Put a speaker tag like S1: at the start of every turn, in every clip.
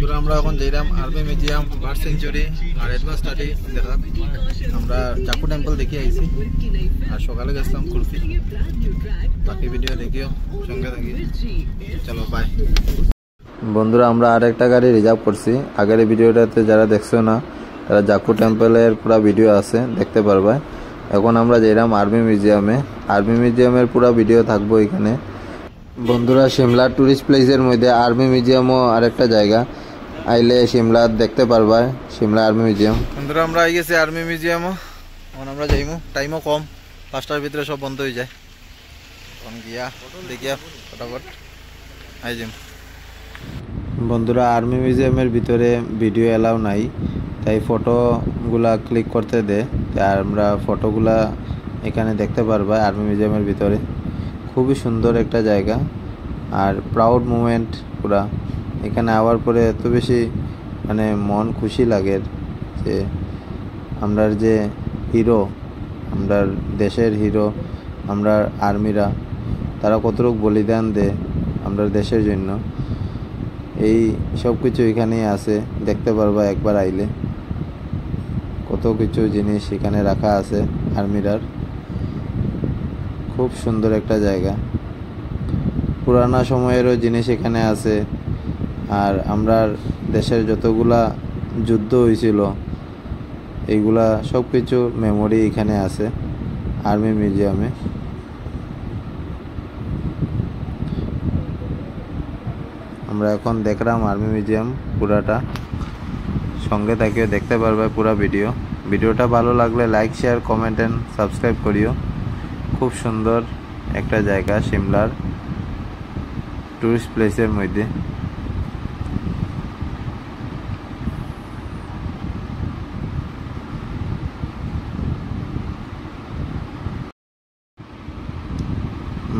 S1: বন্ধুরা আমরা এখন যাইলাম আর্মি মিউজিয়াম, বার্ড সেঞ্চুরি আর অ্যাডভান্স স্টাডি দেখা। আমরা জাকু টেম্পল দেখে আইছি আর সকালে গেছিলাম কুলফি। বাকি ভিডিও দেখিও, সঙ্গে থাকি। চলো বাই। বন্ধুরা আমরা আরেকটা গাড়ি রিজার্ভ করছি। আগের ভিডিওটাতে যারা দেখছো না তারা জাকু টেম্পলের পুরো ভিডিও আছে, দেখতে পারবে। এখন আমরা যাইলাম আর্মি মিউজিয়ামে। আর্মি মিউজিয়ামের পুরো ভিডিও থাকবো এখানে। বন্ধুরা সিমলা টুরিস্ট প্লেসের মধ্যে আর্মি মিউজিয়ামও আরেকটা জায়গা, আইলে সিমলা দেখতে পারবা, সিমলা আর্মি মিউজিয়াম। বন্ধুরা আমরা আই গেছি আর্মি মিউজিয়ামও। এখন আমরা যাইমু, টাইমও কম, 5টার ভিতরে সব বন্ধ হয়ে যায়। এখন গিয়া দেখিয়া ফটাফট আই যাম। বন্ধুরা আর্মি মিউজিয়ামের ভিতরে ভিডিও এলাও নাই, তাই ফটোগুলা ক্লিক করতে দে। তাই আমরা ফটোগুলা এখানে দেখতে পারবা আর্মি মিউজিয়ামের ভিতরে। খুবই সুন্দর একটা জায়গা আর প্রাউড মুমেন্ট পুরা। এখানে আওয়ার পরে এত বেশি মানে মন খুশি লাগে যে আমরার যে হিরো, আমরা দেশের হিরো, আমরা আর্মিরা, তারা কতটুকু বলিদান দেয় আমরা দেশের জন্য। এই সব কিছু এখানেই আছে, দেখতে পারবা একবার আইলে। কত কিছু জিনিস এখানে রাখা আছে আর্মিরার। খুব সুন্দর একটা জায়গা, পুরানা সময়েরও জিনিস এখানে আছে। আর আমরা দেশের যতগুলা যুদ্ধ হয়েছিল এইগুলা সব কিছু মেমোরি এখানে আছে আর্মি মিউজিয়ামে। আমরা এখন দেখলাম আর্মি মিউজিয়াম পুরাটা, সঙ্গে থাকিও, দেখতে পারবে পুরা ভিডিও। ভিডিওটা ভালো লাগলে like, share, comment and subscribe করিও। খুব সুন্দর একটা জায়গা সিমলার টুরিস্ট প্লেসের মধ্যে।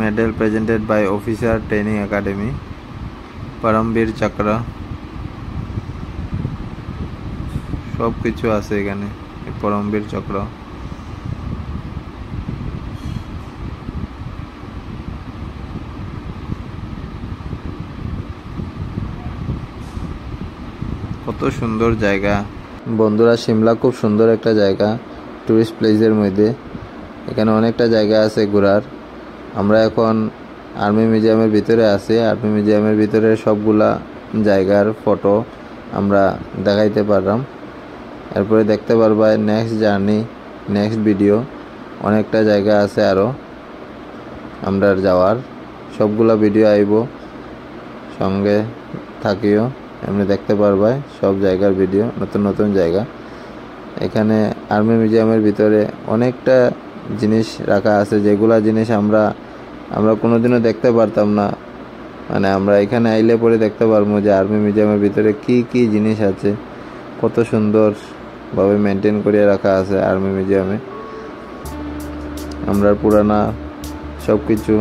S1: Medal presented by officer training academy, Paramvir Chakra, সব কিছু আছে এখানে। পরমবীর চক্র, কত সুন্দর জায়গা। বন্ধুরা সিমলা খুব সুন্দর একটা জায়গা টুরিস্ট প্লেসের মধ্যে। এখানে অনেকটা জায়গা আছে ঘোরার। আমরা এখন আর্মি মিউজিয়ামের ভিতরে আছি। আর্মি মিউজিয়ামের ভিতরে সবগুলা জায়গার ফটো আমরা দেখাইতে পারলাম। এরপরে দেখতে পারবা নেক্সট জার্নি, নেক্সট ভিডিও, অনেকটা জায়গা আছে আরও আমরা যাওয়ার। সবগুলা ভিডিও আইব, সঙ্গে থাকিও, এমনি দেখতে পারবা সব জায়গার ভিডিও, নতুন নতুন জায়গা। এখানে আর্মি মিউজিয়ামের ভিতরে অনেকটা জিনিস রাখা আছে, যেগুলা জিনিস আমরা কোনোদিনও দেখতে পারতাম না। মানে আমরা এখানে আইলে পরে দেখতে পারবো যে আর্মি মিউজিয়ামের ভিতরে কি কি জিনিস আছে, কত সুন্দরভাবে মেনটেন করে রাখা আছে আর্মি মিউজিয়ামে। আমরা পুরানা সব কিছু